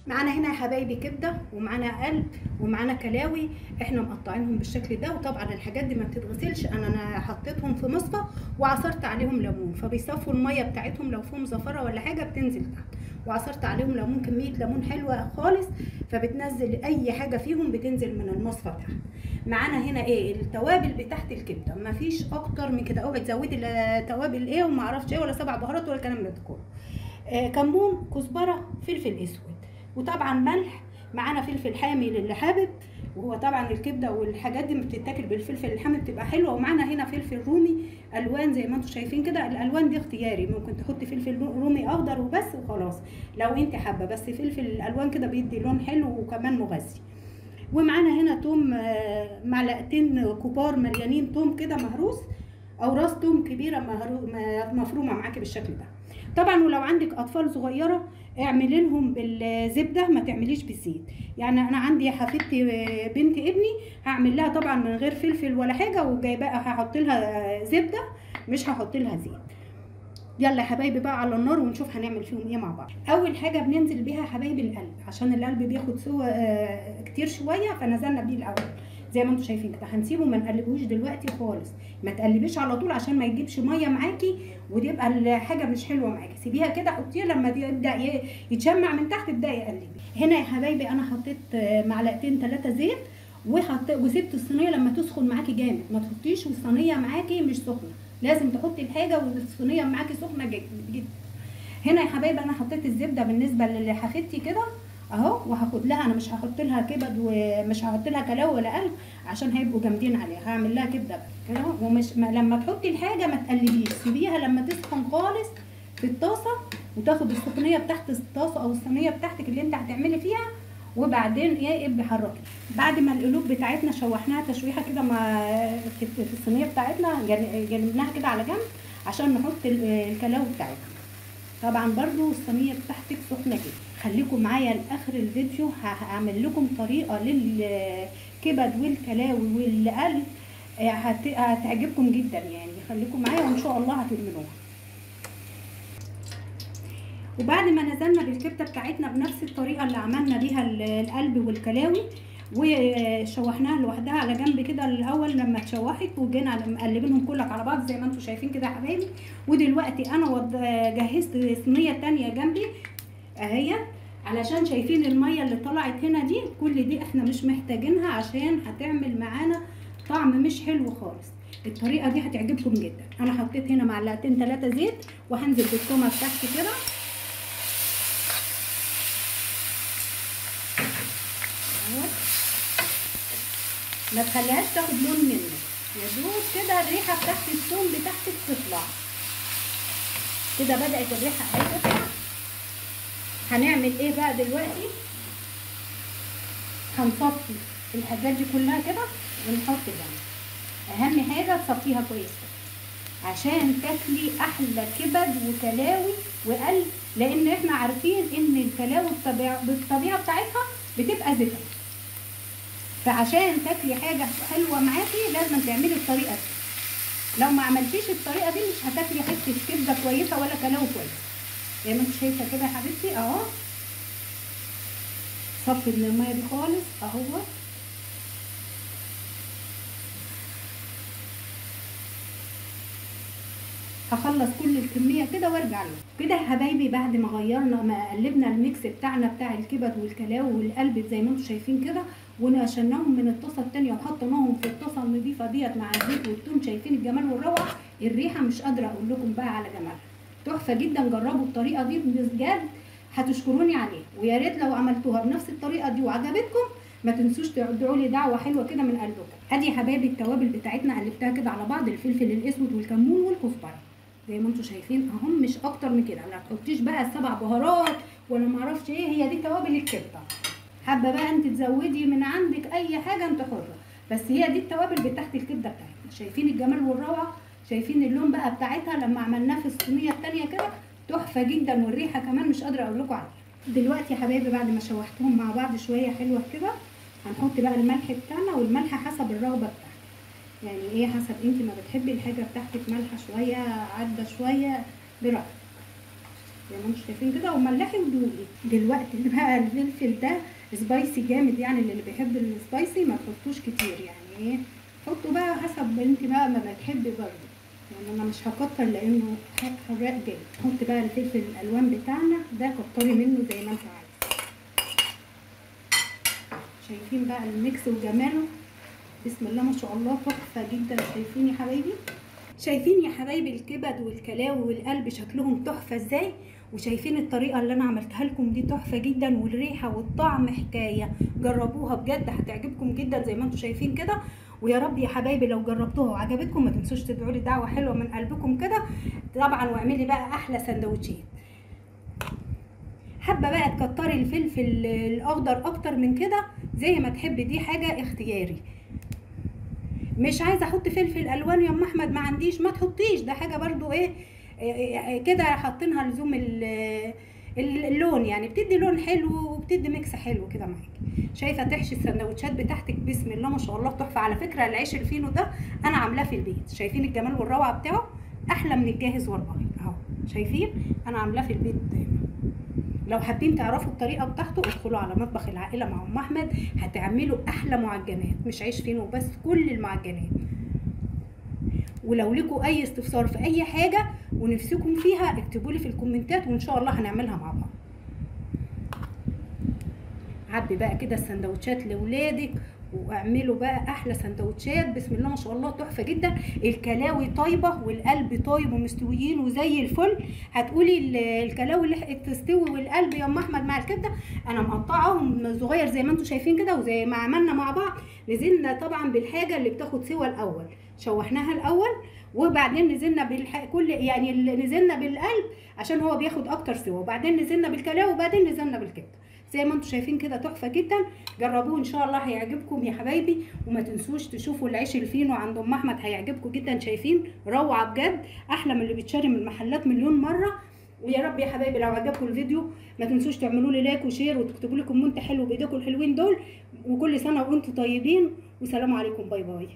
معانا هنا يا حبايبي كبده ومعانا قلب ومعانا كلاوي، احنا مقطعينهم بالشكل ده. وطبعا الحاجات دي ما بتتغسلش، انا حطيتهم في مصفى وعصرت عليهم ليمون، فبيصفوا الميه بتاعتهم، لو فيهم زفره ولا حاجه بتنزل تحت. وعصرت عليهم ليمون، كميه ليمون حلوه خالص، فبتنزل اي حاجه فيهم بتنزل من المصفى تحت. معانا هنا ايه التوابل بتاعت الكبده، مفيش اكتر من كده. اوعي تزودي توابل ايه وما اعرفش ايه ولا 7 بهارات ولا الكلام ده كله. كمون، كزبره، فلفل اسود، وطبعا ملح. معانا فلفل حامي للي حابب، وهو طبعا الكبده والحاجات دي بتتاكل بالفلفل الحامي بتبقى حلوه. ومعانا هنا فلفل رومي الوان زي ما انتم شايفين كده. الالوان دي اختياري، ممكن تحطي فلفل رومي اخضر وبس وخلاص لو انت حابه، بس فلفل الالوان كده بيدي لون حلو وكمان مغذي. ومعانا هنا توم، معلقتين كبار مليانين توم كده مهروس، او راس توم كبيره مفرومه معاكي بالشكل ده. طبعا ولو عندك اطفال صغيره اعملي لهم بالزبده، ما تعمليش بالزيت. يعني انا عندي حفيدتي بنت ابني هعمل لها طبعا من غير فلفل ولا حاجه، وجايباها هحط لها زبده مش هحط لها زيت. يلا يا حبايبي بقى على النار ونشوف هنعمل فيهم ايه مع بعض. اول حاجه بننزل بيها يا حبايبي القلب، عشان القلب بياخد سوا كتير شويه، فنزلنا بيه الاول زي ما انتم شايفين كده. هنسيبه ما نقلبوش دلوقتي خالص، ما تقلبيش على طول عشان ما يجيبش ميه معاكي وتبقى الحاجه مش حلوه معاكي. سيبيها كده، حطيها لما يبدا يتشمع من تحت ابداي قلبي. هنا يا حبايبي انا حطيت معلقتين 3 زيت، وسبت الصينيه لما تسخن معاكي جامد. ما تحطيش والصينيه معاكي مش سخنه، لازم تحطي الحاجه والصينيه معاكي سخنه جدا. هنا يا حبايبي انا حطيت الزبده بالنسبه لحفيدتي كده اهو، وهاخد لها، انا مش هحط لها كبد ومش هحط لها كلاوي ولا قلب عشان هيبقوا جامدين عليها، هعمل لها كبده كده. ومش لما تحطي الحاجه ما تقلبيش، سيبيها لما تسخن خالص في الطاسه وتاخد السخونيه بتاعت الطاسه او الصينيه بتاعتك اللي انت هتعملي فيها، وبعدين ايه ابقي حركي. بعد ما القلوب بتاعتنا شوحناها تشويحه كده في الصينيه بتاعتنا، جنبناها كده على جنب عشان نحط الكلاوي بتاعتنا. طبعا برضو الصينيه بتاعتك سخنه كده. خليكم معايا لاخر الفيديو، هعمل لكم طريقه للكبد والكلاوي والقلب هتعجبكم جدا يعني. خليكم معايا وان شاء الله هتدمنوها. وبعد ما نزلنا بالكبده بتاعتنا بنفس الطريقه اللي عملنا بيها القلب والكلاوي وشوحناها لوحدها على جنب كده الاول لما اتشوحت، وجينا مقلبينهم كلك على بعض زي ما انتم شايفين كده يا حبايبي. ودلوقتي انا جهزت صينيه تانية جنبي اهي، علشان شايفين الميه اللي طلعت هنا دي، كل دي احنا مش محتاجينها عشان هتعمل معانا طعم مش حلو خالص. الطريقه دي هتعجبكم جدا. انا حطيت هنا معلقتين 3 زيت، وهنزل بالتومه بتاعتي كده ما تخليهاش تاخد لون منك، يا دوب كده الريحه بتاعت الثوم بتاعتك تطلع كده. بدات الريحه اهي تطلع. هنعمل ايه بقى دلوقتي؟ هنصفي الحاجات دي كلها كده ونحط جنب. اهم حاجه تصفيها كويس عشان تاكلي احلى كبد وكلاوي وقلب، لان احنا عارفين ان الكلاوي بالطبيعه بتاعتها بتبقى زفره، فعشان تاكلي حاجه حلوه معاكي لازم تعملي الطريقه دي. لو ما عملتيش الطريقه دي مش هتاكلي حته كبده كويسه ولا كلاوي كويسه. زي ما انت شايفه كده يا حبيبتي اهو، صفي من الميه دي خالص اهو. هخلص كل الكميه كده وارجع له كده يا حبايبي. بعد ما غيرنا ما قلبنا الميكس بتاعنا بتاع الكبد والكلاوي والقلب زي ما انتم شايفين كده، ونشلناهم من الطاسه الثانيه وحطيناهم في الطاسه النظيفه ديت مع الزيت والثوم. شايفين الجمال والروعه، الريحه مش قادره اقول لكم بقى على جمالها، تحفه جدا. جربوا الطريقه دي بجد هتشكروني عليها، ويا ريت لو عملتوها بنفس الطريقه دي وعجبتكم ما تنسوش تدعوا لي دعوه حلوه كده من قلبكم. ادي يا حبايبي التوابل بتاعتنا قلبتها كده على بعض، الفلفل الاسود والكمون والكزبره زي ما انتم شايفين اهم، مش اكتر من كده. لا تحطيش بقى 7 بهارات ولا ما اعرفش ايه، هي دي توابل الكبده. حابه بقى انت تزودي من عندك اي حاجه انت حره، بس هي دي التوابل بتاعت الكبده بتاعتنا. شايفين الجمال والروعه، شايفين اللون بقى بتاعتها لما عملناه في الصينيه الثانيه كده تحفه جدا، والريحه كمان مش قادره اقول لكم عليها. دلوقتي يا حبايبي بعد ما شوحتهم مع بعض شويه حلوه كده، هنحط بقى الملح بتاعنا، والملح حسب الرغبه بتاعتك. يعني ايه حسب انت ما بتحبي الحاجه بتاعتك مالحه شويه عدة شويه براحتك. زي ما انتم شايفين كده، وملحي ودوقي. دلوقتي بقى الفلفل ده سبايسي جامد، يعني اللي بيحب السبايسي ما تحطوش كتير، يعني ايه، حطوا بقى حسب انت بقى ما بتحبي برضه، يعني انا مش هكتر لانه حراق جامد. نحط بقى الفلفل الالوان بتاعنا ده، كتري منه زي ما انت عايزه. شايفين بقى الميكس وجماله، بسم الله ما شاء الله، تحفه جدا. شايفين يا حبايبي، شايفين يا حبايبي الكبد والكلاوي والقلب شكلهم تحفه ازاي، وشايفين الطريقه اللي انا عملتها لكم دي تحفه جدا، والريحه والطعم حكايه. جربوها بجد هتعجبكم جدا زي ما انتم شايفين كده. ويا رب يا حبايبي لو جربتوها وعجبتكم ما تنسوش تدعوا لي دعوه حلوه من قلبكم كده طبعا، واعملي بقى احلى سندوتشات. حابه بقى تكتري الفلفل الاخضر اكتر من كده زي ما تحبي، دي حاجه اختياري. مش عايزه احط فلفل الوان يا ام احمد، ما عنديش، ما تحطيش، ده حاجه برضو ايه كده حاطينها لزوم اللون، يعني بتدي لون حلو وبتدي ميكس حلو كده معاكي. شايفه تحشي السندوتشات بتاعتك بسم الله ما شاء الله تحفه. على فكره العيش الفينو ده انا عاملاه في البيت، شايفين الجمال والروعه بتاعه، احلى من الجاهز والله اهو. شايفين انا عاملاه في البيت. لو حابين تعرفوا الطريقه بتاعته ادخلوا على مطبخ العائله مع ام احمد، هتعملوا احلى معجنات، مش عيش فينو بس، كل المعجنات. ولو لكم اي استفسار في اي حاجه ونفسكم فيها اكتبوا لي في الكومنتات وان شاء الله هنعملها مع بعض. عبي بقى كده السندوتشات لاولادك واعملوا بقى احلى سندوتشات، بسم الله ما شاء الله تحفه جدا. الكلاوي طيبه والقلب طيب ومستويين وزي الفل. هتقولي الكلاوي لحقت تستوي والقلب يا ام احمد مع الكبده؟ انا مقطعاهم صغير زي ما انتم شايفين كده، وزي ما عملنا مع بعض نزلنا طبعا بالحاجه اللي بتاخد سوا الاول، شوحناها الاول وبعدين نزلنا كل يعني نزلنا بالقلب عشان هو بياخد اكتر سوا، وبعدين نزلنا بالكلاوي وبعدين نزلنا بالكبده زي ما انتم شايفين كده، تحفه جدا. جربوه ان شاء الله هيعجبكم يا حبايبي، وما تنسوش تشوفوا العيش الفينو عند ام احمد هيعجبكم جدا. شايفين روعه بجد، احلى من اللي بيتشري من المحلات مليون مره. ويا رب يا حبايبي لو عجبكم الفيديو ما تنسوش تعملوا لي لايك وشير وتكتبوا لي كومنت حلو بايديكم الحلوين دول. وكل سنه وانتم طيبين، وسلام عليكم، باي باي.